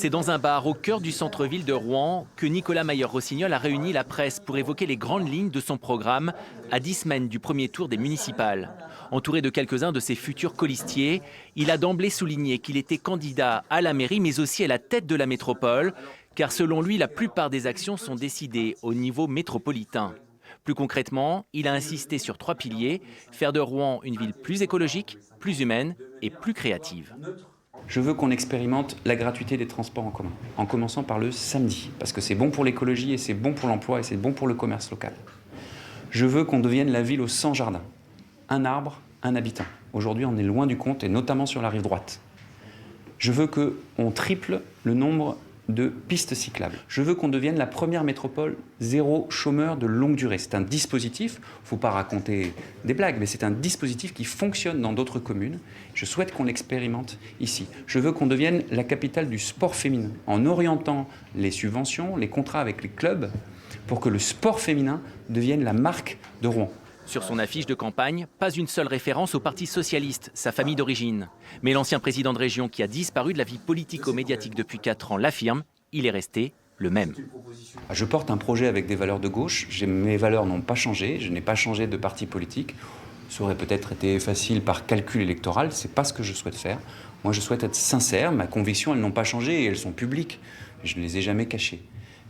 C'est dans un bar au cœur du centre-ville de Rouen que Nicolas Mayer-Rossignol a réuni la presse pour évoquer les grandes lignes de son programme à 10 semaines du premier tour des municipales. Entouré de quelques-uns de ses futurs colistiers, il a d'emblée souligné qu'il était candidat à la mairie mais aussi à la tête de la métropole, car selon lui, la plupart des actions sont décidées au niveau métropolitain. Plus concrètement, il a insisté sur 3 piliers, faire de Rouen une ville plus écologique, plus humaine et plus créative. Je veux qu'on expérimente la gratuité des transports en commun, en commençant par le samedi, parce que c'est bon pour l'écologie et c'est bon pour l'emploi et c'est bon pour le commerce local. Je veux qu'on devienne la ville aux 100 jardins. Un arbre, un habitant. Aujourd'hui, on est loin du compte, et notamment sur la rive droite. Je veux qu'on triple le nombre de pistes cyclables. Je veux qu'on devienne la première métropole zéro chômeur de longue durée. C'est un dispositif, il ne faut pas raconter des blagues, mais c'est un dispositif qui fonctionne dans d'autres communes. Je souhaite qu'on l'expérimente ici. Je veux qu'on devienne la capitale du sport féminin, en orientant les subventions, les contrats avec les clubs, pour que le sport féminin devienne la marque de Rouen. Sur son affiche de campagne, pas une seule référence au Parti socialiste, sa famille d'origine. Mais l'ancien président de région qui a disparu de la vie politico-médiatique depuis 4 ans l'affirme, il est resté le même. Je porte un projet avec des valeurs de gauche, mes valeurs n'ont pas changé, je n'ai pas changé de parti politique. Ça aurait peut-être été facile par calcul électoral, c'est pas ce que je souhaite faire. Moi je souhaite être sincère, mes convictions elles n'ont pas changé et elles sont publiques, je ne les ai jamais cachées.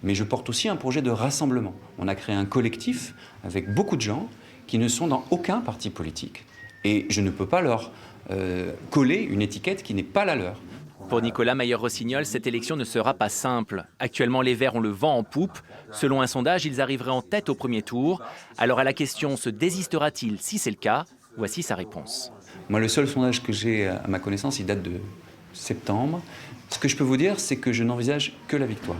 Mais je porte aussi un projet de rassemblement. On a créé un collectif avec beaucoup de gens qui ne sont dans aucun parti politique. Et je ne peux pas leur coller une étiquette qui n'est pas la leur. Pour Nicolas Mayer-Rossignol, cette élection ne sera pas simple. Actuellement, les Verts ont le vent en poupe. Selon un sondage, ils arriveraient en tête au premier tour. Alors à la question, se désistera-t-il si c'est le cas? Voici sa réponse. Moi, le seul sondage que j'ai à ma connaissance, il date de septembre. Ce que je peux vous dire, c'est que je n'envisage que la victoire.